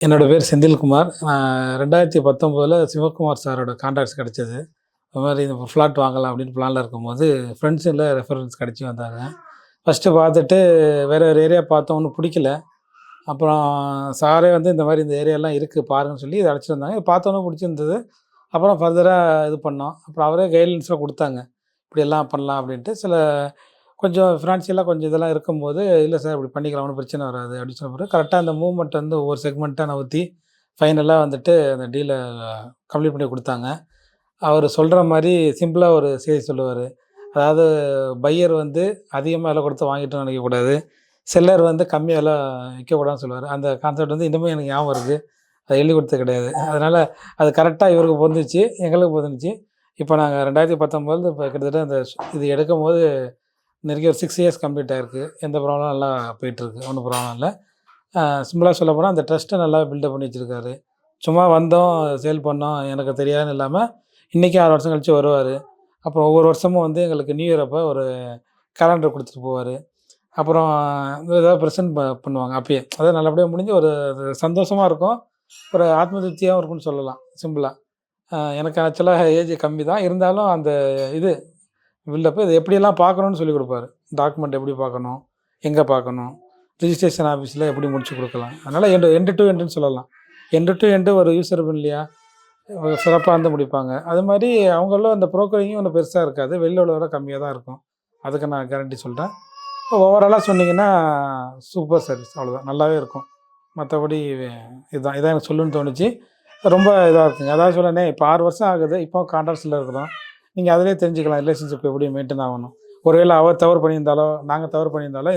என்னோட பேர் செந்தில்குமார். நான் 2019ல சிவகுமார் சாரோட கான்டாக்ட்ஸ் கிடைச்சது. அது மாரி இந்த ஃப்ளாட் வாங்கலாம் அப்படின்னு பிளான்ல இருக்கும்போது, ஃப்ரெண்ட்ஸுல ரெஃபரன்ஸ் கிடைச்சு வந்தாங்க. ஃபர்ஸ்ட்டு பார்த்துட்டு வேற ஒரு ஏரியா பார்த்தோம். ஒண்ணும் புடிக்கல. அப்புறம் சாரே வந்து இந்த மாரி இந்த ஏரியாலாம் இருக்கு பாருங்கன்னு சொல்லி இத அழைச்சிட்டு வந்தாங்க. பார்த்தோனே புடிச்சிருந்தது. அப்புறம் ஃபர்தரா இது பண்ணோம். அப்புறம் அவரே கைட்லைன்ஸ்லாம் குடுத்தாங்க. இப்படியெல்லாம் பண்ணலாம் அப்படின்ட்டு. கொஞ்சம் ஃபினான்ஷியலா கொஞ்சம் இதெல்லாம் இருக்கும்போது, "இல்ல சார் இப்படி பண்ணிக்கலாம். ஒண்ணும் பிரச்சனை வராது." அப்படின்னு சொன்ன பிறகு கரெக்ட்டா அந்த மூவ்மெண்ட் வந்து ஒவ்வொரு செக்மெண்ட்டா நவுத்தி, ஃபைனலா வந்துட்டு அந்த டீல கம்ப்ளீட் பண்ணி குடுத்தாங்க. அவரு சொல்ற மாரி சிம்பிளா ஒரு செய்தி சொல்லுவாரு. அதாவது பையர் வந்து அதிகமா விலை குடுத்து வாங்கிட்டோம்னு நெனைக்கக்கூடாது. செல்லர் வந்து கம்மி விலை விக்கக்கூடாதுன்னு சொல்லுவாரு. அந்த கான்செப்ட் வந்து இன்னமும் எனக்கு ஞாபகம் இருக்கு. அத எழுதிக் குடுத்தது கிடையாது. அதனால அது கரெக்ட்டா இவருக்கு பொருந்துச்சு. எங்களுக்கு பொருந்துச்சு. இப்ப நாங்க 2019 இப்ப கிட்டத்தட்ட இது எடுக்கும்போது நெருங்கிய ஒரு 6 இயர்ஸ் கம்ப்ளீட் ஆயிருக்கு. எந்த ப்ராப்ளமும் நல்லா போயிட்டுருக்கு. ஒண்ணும் ப்ராப்ளம் இல்ல. சிம்பிளா சொல்லப்போனா அந்த ட்ரஸ்ட்ட நல்லா பில்டப் பண்ணி வச்சிருக்காரு. சும்மா வந்தோம், சேல் பண்ணோம், எனக்கு தெரியாதுன்னு இல்லாம, இன்னைக்கு 6 வருஷம் கழிச்சு வருவாரு. அப்புறம் ஒவ்வொரு வருஷமும் வந்து எங்களுக்கு நியூ இயர் அப்ப ஒரு கேலண்டர் குடுத்துட்டு போவாரு. அப்புறம் ஏதாவது பிரசன்ட் பண்ணுவாங்க அப்பயே. அதாவது நல்லபடியா முடிஞ்சு ஒரு சந்தோஷமா இருக்கும். ஒரு ஆத்ம திருப்தியாவும் இருக்கும்னு சொல்லலாம், சிம்பிளா. எனக்கு ஆக்சுவலா ஏஜ் கம்மி தான். இருந்தாலும் அந்த இது பில்டப் இத எப்படியெல்லாம் பார்க்கணும்னு சொல்லிக் குடுப்பாரு. டாக்குமெண்ட் எப்படி பார்க்கணும்? எங்க பார்க்கணும்? ரிஜிஸ்ட்ரேஷன் ஆஃபீஸ்ல எப்படி முடிச்சு குடுக்கலாம்? அதனால எண்ட் டூ எண்டுன்னு சொல்லலாம். எண்ட் டூ எண்ட் ஒரு யூசர் ஃப்ரெண்ட்லியா சிறப்பா வந்து முடிப்பாங்க. அது மாரி அவங்களும் அந்த புரோக்கரிங்கும் ஒண்ணும் பெருசா இருக்காது. வெளில உள்ளத விட கம்மியா தான் இருக்கும். அதுக்கு நான் கேரண்டி சொல்றேன். ஓவராலா சொன்னீங்கன்னா, சூப்பர் சர்வீஸ் அவ்வளோதான். நல்லாவே இருக்கும். மத்தபடி இதான் எனக்கு சொல்லணும்னு தோணுச்சு. ரொம்ப இதா இருக்குங்க. அதாவது சொன்னேனே இப்ப 6 வருஷம் ஆகுது. இப்போ கான்ட்ராக்ட்ஸ்ல இருக்கிறோம். நீங்க அதிலேயே தெரிஞ்சுக்கலாம் ரிலேஷன்ஷிப் எப்படி மெயின்டெயின் ஆகணும். ஒருவேள அவர் தவறு பண்ணியிருந்தாலோ, நாங்க தவறு பண்ணியிருந்தாலோ,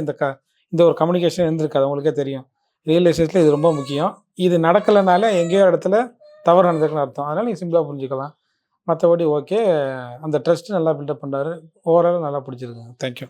இந்த ஒரு கம்யூனிகேஷன் இருந்திருக்காது. உங்களுக்கே தெரியும். ரியல் எஸ்டேட்ல இது ரொம்ப முக்கியம். இது நடக்கலனாலே எங்கேயோ இடத்துல தவறு நடந்திருக்குன்னு அர்த்தம். அதனால நீங்க சிம்பிளா புரிஞ்சுக்கலாம். மத்தபடி ஓகே. அந்த ட்ரஸ்ட் நல்லா பில்டப் பண்றாரு. ஓவராலா நல்லா பிடிச்சிருக்குங்க. Thank you.